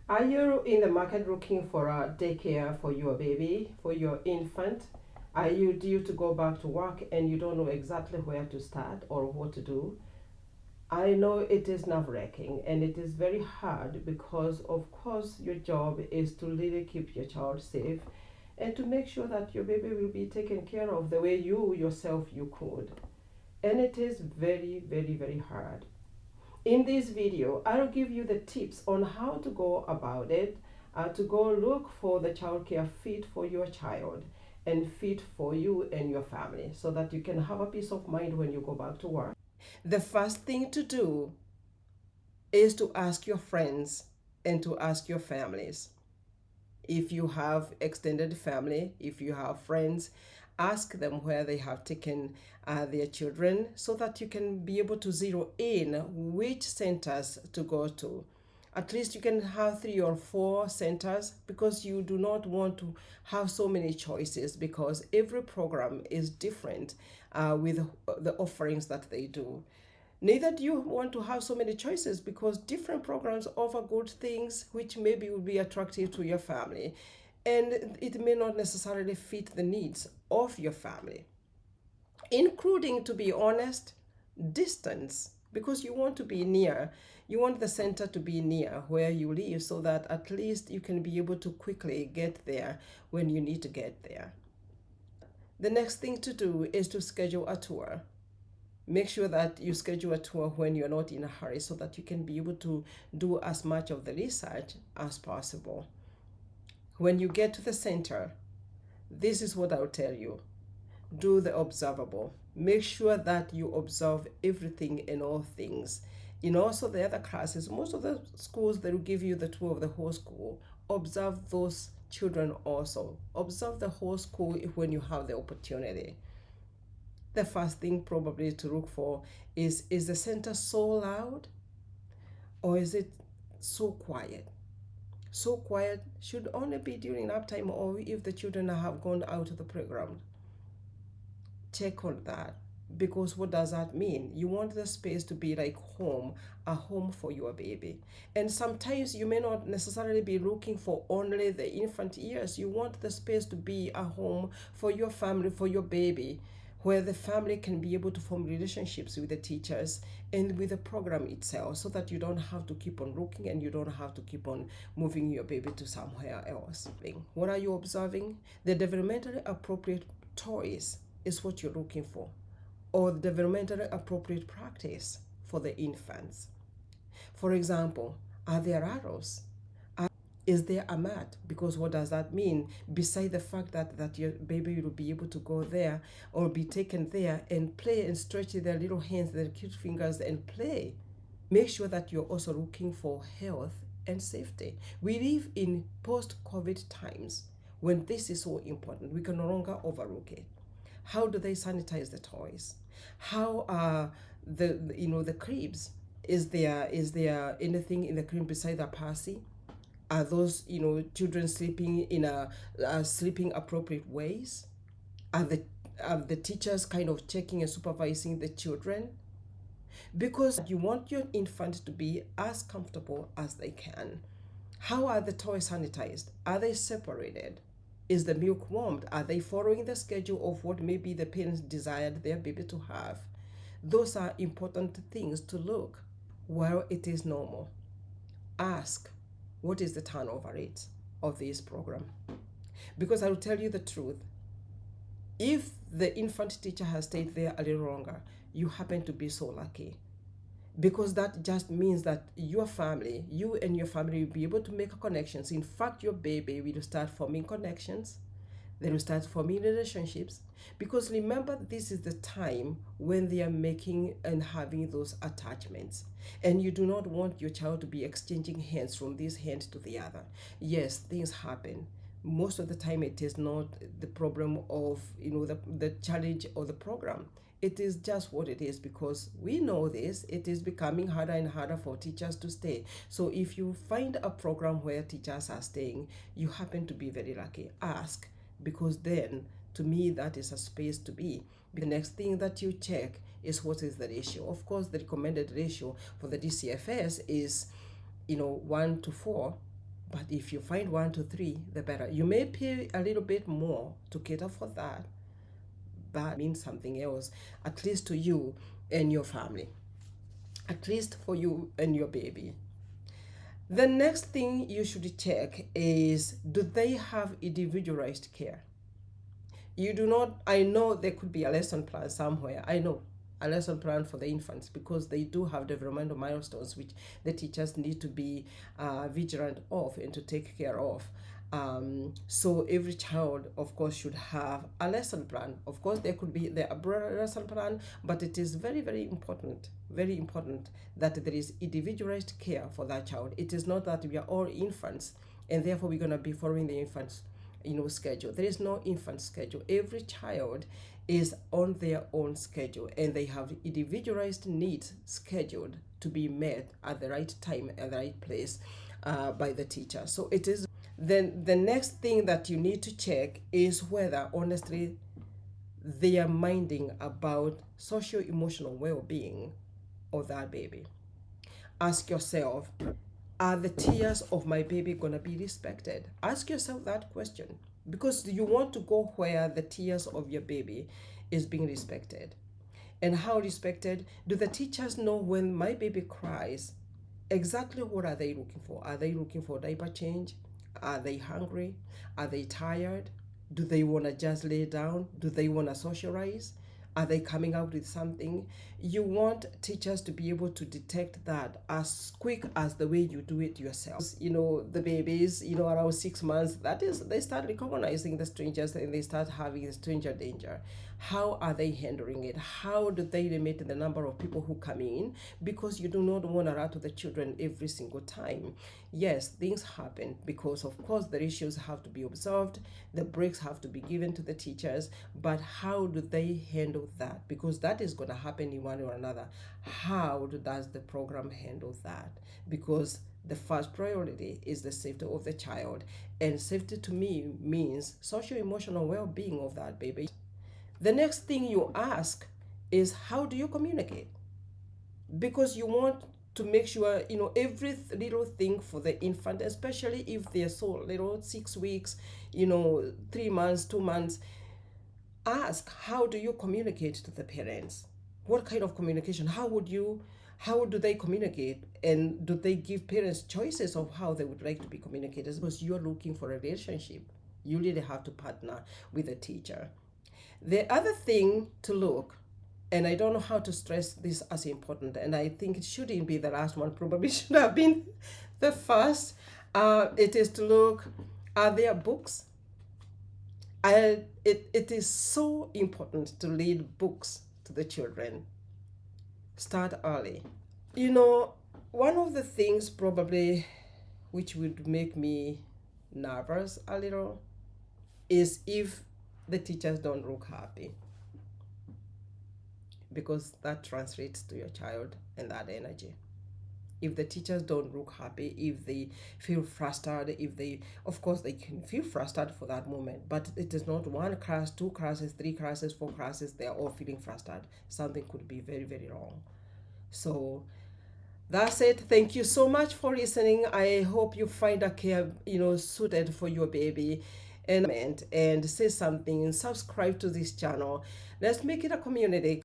Are you in the market looking for a daycare for your baby, for your infant? Are you due to go back to work and you don't know exactly where to start or what to do? I know it is nerve-wracking and it is very hard because, of course, your job is to really keep your child safe and to make sure that your baby will be taken care of the way you yourself you could. And it is very, very, very hard. In this video, I'll give you the tips on how to go about it, to go look for the childcare fit for your child and fit for you and your family so that you can have a peace of mind when you go back to work. The first thing to do is to ask your friends and to ask your families. If you have extended family, if you have friends, ask them where they have taken their children so that you can be able to zero in which centers to go to. At least you can have 3 or 4 centers because you do not want to have so many choices because every program is different with the offerings that they do. Neither do you want to have so many choices because different programs offer good things which maybe will be attractive to your family and it may not necessarily fit the needs of your family, including, to be honest, distance, because you want to be near. You want the center to be near where you live so that at least you can be able to quickly get there when you need to get there. The next thing to do is to schedule a tour. Make sure that you schedule a tour when you're not in a hurry so that you can be able to do as much of the research as possible. When you get to the center, this is what I'll tell you. Do the observable. Make sure that you observe everything and all things. In also the other classes, most of the schools that will give you the tour of the whole school, observe those children also. Observe the whole school when you have the opportunity. The first thing probably to look for is the center so loud or is it so quiet? So quiet should only be during nap time or if the children have gone out of the playground. Check on that because what does that mean? You want the space to be like home, a home for your baby. And sometimes you may not necessarily be looking for only the infant years. You want the space to be a home for your family, for your baby, where the family can be able to form relationships with the teachers and with the program itself so that you don't have to keep on looking and you don't have to keep on moving your baby to somewhere else. What are you observing? The developmentally appropriate toys is what you're looking for, or the developmentally appropriate practice for the infants. For example, are there arrows? Is there a mat? Because what does that mean? Beside the fact that your baby will be able to go there or be taken there and play and stretch their little hands, their cute fingers and play. Make sure that you're also looking for health and safety. We live in post-COVID times when this is so important. We can no longer overlook it. How do they sanitize the toys? How are the cribs? Is there anything in the crib beside the passy? Are those children sleeping in a sleeping appropriate ways? Are the teachers kind of checking and supervising the children? Because you want your infant to be as comfortable as they can. How are the toys sanitized? Are they separated? Is the milk warmed? Are they following the schedule of what maybe the parents desired their baby to have? Those are important things to look while it is normal. Ask, what is the turnover rate of this program? Because I will tell you the truth. If the infant teacher has stayed there a little longer, you happen to be so lucky. Because that just means that your family, you and your family will be able to make connections. In fact, your baby will start forming connections. They will start forming relationships. Because remember, this is the time when they are making and having those attachments. And you do not want your child to be exchanging hands from this hand to the other. Yes, things happen. Most of the time it is not the problem of the challenge of the program. It is just what it is because we know this. It is becoming harder and harder for teachers to stay. So if you find a program where teachers are staying, you happen to be very lucky. Ask, because then to me that is a space to be. The next thing that you check is what is the ratio. Of course, the recommended ratio for the DCFS is 1 to 4. But if you find 1 to 3, the better. You may pay a little bit more to cater for that, but it means something else, at least to you and your family, at least for you and your baby. The next thing you should check is, do they have individualized care? You do not, I know there could be a lesson plan somewhere. I know a lesson plan for the infants, because they do have developmental milestones which the teachers need to be vigilant of and to take care of. So every child, of course, should have a lesson plan. Of course, there could be the umbrella lesson plan, but it is very, very important that there is individualized care for that child. It is not that we are all infants and therefore we're going to be following the infants schedule. There is no infant schedule. Every child is on their own schedule, and they have individualized needs scheduled to be met at the right time at the right place by the teacher. So it is. Then the next thing that you need to check is whether honestly they are minding about social emotional well-being of that baby. Ask yourself, are the tears of my baby going to be respected? Ask yourself that question, because you want to go where the tears of your baby is being respected. And how respected? Do the teachers know when my baby cries, exactly what are they looking for? Are they looking for diaper change? Are they hungry? Are they tired? Do they want to just lay down? Do they want to socialize? Are they coming out with something? You want teachers to be able to detect that as quick as the way you do it yourself. The babies, around 6 months, that is, they start recognizing the strangers and they start having stranger danger. How are they handling it? How do they limit the number of people who come in? Because you do not want to rattle the children every single time. Yes, things happen because, of course, the issues have to be observed, the breaks have to be given to the teachers, but how do they handle that? Because that is going to happen in one or another. How does the program handle that? Because the first priority is the safety of the child, and safety to me means social emotional well-being of that baby. The next thing you ask is, how do you communicate? Because you want to make sure every little thing for the infant, especially if they're so little, 6 weeks, 3 months, 2 months. Ask, how do you communicate to the parents? What kind of communication? How do they communicate? And do they give parents choices of how they would like to be communicated? Because you're looking for a relationship, you really have to partner with a teacher. The other thing to look, and I don't know how to stress this as important, and I think it shouldn't be the last one, probably should have been the first. It is to look, are there books? It is so important to read books to the children. Start early. One of the things probably which would make me nervous a little is if the teachers don't look happy, because that translates to your child and that energy. If the teachers don't look happy, if they feel frustrated, of course they can feel frustrated for that moment, but it is not 1 class, 2 classes, 3 classes, 4 classes, they are all feeling frustrated. Something could be very, very wrong. So that's it. Thank you so much for listening. I hope you find a care, suited for your baby. And say something, subscribe to this channel. Let's make it a community.